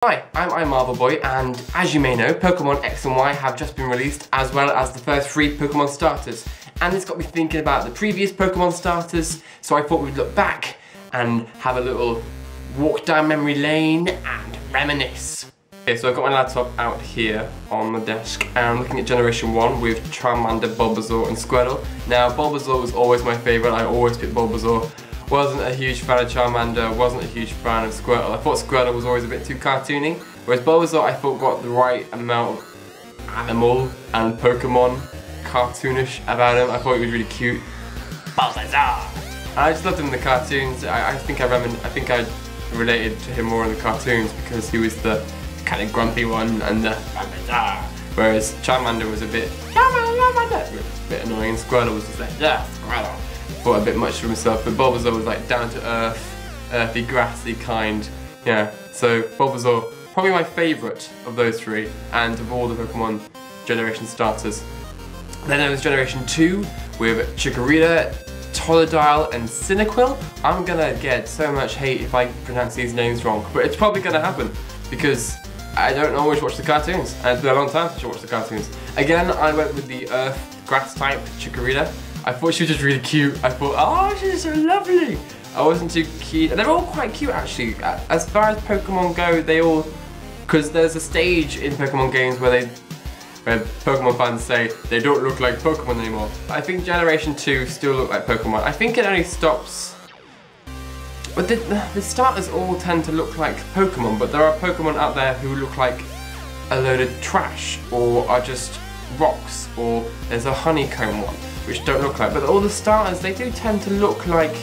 Hi, I'm iMarvelBoy, and as you may know, Pokemon X and Y have just been released, as well as the first 3 Pokemon starters. And it's got me thinking about the previous Pokemon starters, so I thought we'd look back and have a little walk down memory lane and reminisce. Okay, so I've got my laptop out here on the desk, and I'm looking at Generation 1 with Charmander, Bulbasaur and Squirtle. Now, Bulbasaur was always my favourite. I always picked Bulbasaur. Wasn't a huge fan of Charmander, wasn't a huge fan of Squirtle. I thought Squirtle was always a bit too cartoony, whereas Bulbasaur I thought got the right amount of animal and Pokemon cartoonish about him. I thought he was really cute. Bulbasaur! I just loved him in the cartoons. I think I related to him more in the cartoons because he was the kind of grumpy one and the Bulbasaur. Whereas Charmander was a bit annoying. Squirtle was just like, yeah, Squirtle. Thought a bit much for himself, but Bulbasaur was like down to earth, earthy, grassy kind. Yeah, so Bulbasaur, probably my favourite of those 3, and of all the Pokemon generation starters. Then there was Generation 2 with Chikorita, Totodile and Cyndaquil. I'm gonna get so much hate if I pronounce these names wrong, but it's probably gonna happen because I don't always watch the cartoons, and it's been a long time since I watched the cartoons. Again, I went with the earth grass type Chikorita. I thought she was just really cute. I thought, oh, she's so lovely. I wasn't too keen. And they're all quite cute actually. As far as Pokemon go, they all, because there's a stage in Pokemon games where Pokemon fans say they don't look like Pokemon anymore. But I think Generation 2 still look like Pokemon. I think it only stops, but the starters all tend to look like Pokemon, but there are Pokemon out there who look like a load of trash, or are just rocks, or there's a honeycomb one, which don't look like, but all the starters, they do tend to look like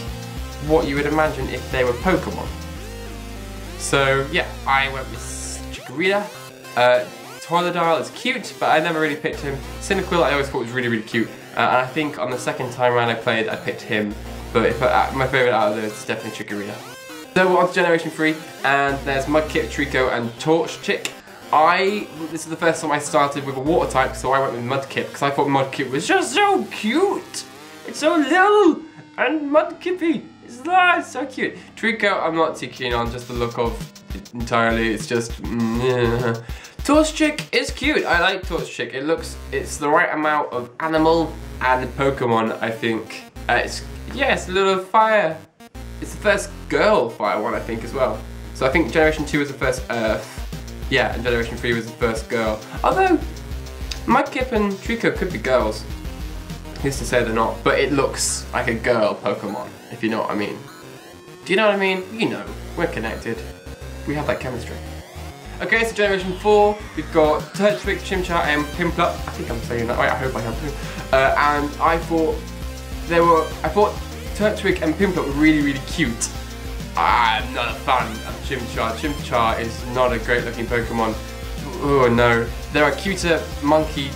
what you would imagine if they were Pokemon. So yeah, I went with Chikorita. Totodile is cute, but I never really picked him. Cyndaquil I always thought was really, really cute, and I think on the second time around I played, I picked him, but if my favourite out of those is definitely Chikorita. So we're on to Generation 3, and there's Mudkip, Trico and Torchic. This is the first time I started with a water type, so I went with Mudkip because I thought Mudkip was just so cute. It's so little and Mudkippy. It's so cute. Trico I'm not too keen on, just the look of it entirely. It's just Torchic is cute. I like Torchic. It's the right amount of animal and Pokemon. I think it's a little fire. It's the first girl fire one I think as well. So I think Generation 2 was the first Earth. Yeah, and Generation 3 was the first girl. Although, Mudkip and Trico could be girls. Who's to say they're not? But it looks like a girl Pokemon, if you know what I mean. Do you know what I mean? You know, we're connected. We have that chemistry. Okay, so Generation 4, we've got Turtwig, Chimchar and Piplup. I think I'm saying that right, I hope I have. And I thought Turtwig and Piplup were really, really cute. I'm not a fan of Chimchar. Chimchar is not a great looking Pokemon. Oh no. There are cuter monkey,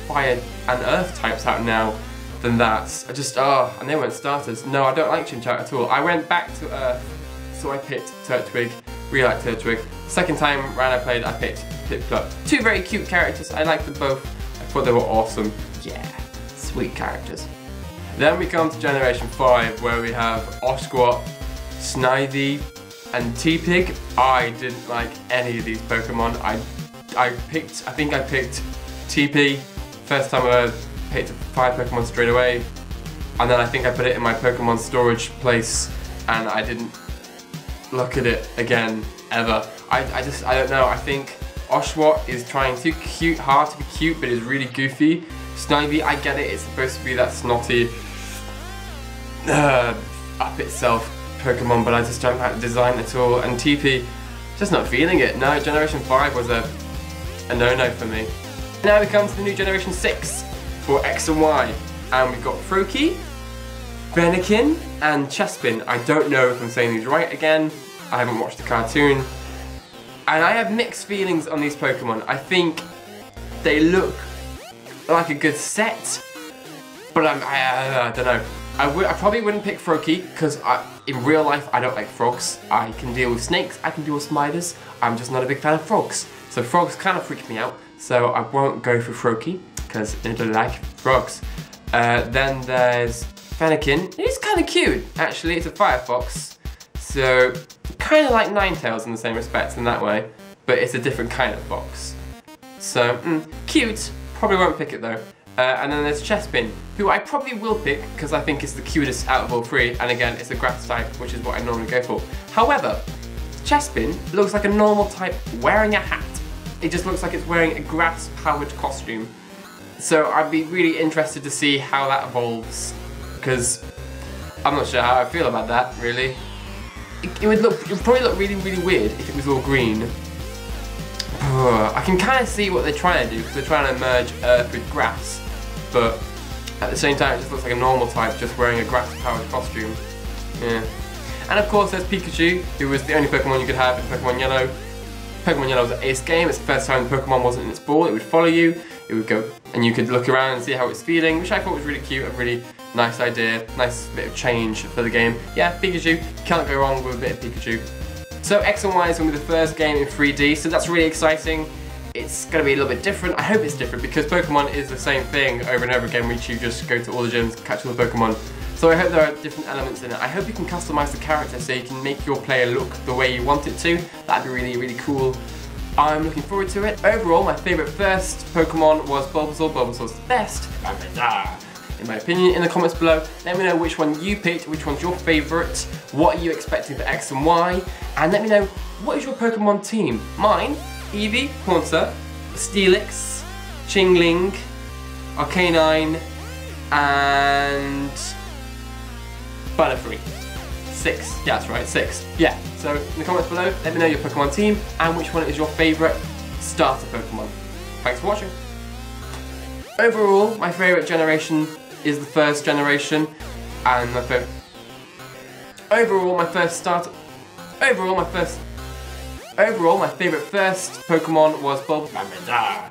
fire and earth types out now than that. And they weren't starters. No, I don't like Chimchar at all. I went back to earth, so I picked Turtwig. Really like Turtwig. Second time round I played, I picked Piplup. 2 very cute characters. I liked them both. I thought they were awesome. Yeah, sweet characters. Then we come to Generation 5 where we have Oshawott, Snivy and T-Pig. I didn't like any of these Pokemon. I think I picked T-Pig. First time I picked 5 Pokemon straight away. And then I think I put it in my Pokemon storage place and I didn't look at it again, ever. I don't know, I think Oshawott is trying too hard to be cute, but is really goofy. Snivy, I get it, it's supposed to be that snotty, up itself Pokemon, but I just don't like the design at all, and TP, just not feeling it. No, Generation 5 was a no-no for me. Now we come to the new Generation 6 for X and Y, and we've got Froakie, Fennekin and Chespin. I don't know if I'm saying these right again, I haven't watched the cartoon, and I have mixed feelings on these Pokemon. I think they look like a good set, but I don't know. I probably wouldn't pick Froakie because in real life I don't like frogs. I can deal with snakes, I can deal with spiders. I'm just not a big fan of frogs. So frogs kind of freak me out. So I won't go for Froakie because I don't like frogs. Then there's Fennekin. He's kind of cute actually. It's a Firefox. So kind of like Ninetales in the same respects in that way. but it's a different kind of fox. So, cute. Probably won't pick it though. And then there's Chespin, who I probably will pick because I think it's the cutest out of all three, and again, it's a grass type, which is what I normally go for. However, Chespin looks like a normal type wearing a hat. It just looks like it's wearing a grass-powered costume. So I'd be really interested to see how that evolves, because I'm not sure how I feel about that, really. It would probably look really, really weird if it was all green. I can kind of see what they're trying to do, because they're trying to merge earth with grass, but at the same time it just looks like a normal type just wearing a grass-powered costume. Yeah. And of course there's Pikachu, who was the only Pokemon you could have in Pokemon Yellow. Pokemon Yellow was an ace game. It's the first time the Pokemon wasn't in its ball. It would follow you, it would go, and you could look around and see how it's feeling, which I thought was really cute, a really nice idea, nice bit of change for the game. Yeah, Pikachu, can't go wrong with a bit of Pikachu. So X and Y is going to be the first game in 3D, so that's really exciting. It's going to be a little bit different. I hope it's different because Pokemon is the same thing over and over again, which you just go to all the gyms, catch all the Pokemon. So I hope there are different elements in it. I hope you can customize the character so you can make your player look the way you want it to. That'd be really, really cool. I'm looking forward to it. Overall, my favourite first Pokemon was Bulbasaur. Bulbasaur's the best, in my opinion. In the comments below, let me know which one you picked, which one's your favourite, what are you expecting for X and Y, and let me know what is your Pokemon team. Mine, Eevee, Haunter, Steelix, Chingling, Arcanine, and Butterfree. 6. Yeah, that's right, 6. Yeah, so in the comments below, let me know your Pokemon team and which one is your favourite starter Pokemon. Thanks for watching. Overall, my favourite generation is the first generation, and my favourite favourite first Pokemon was Bulbasaur.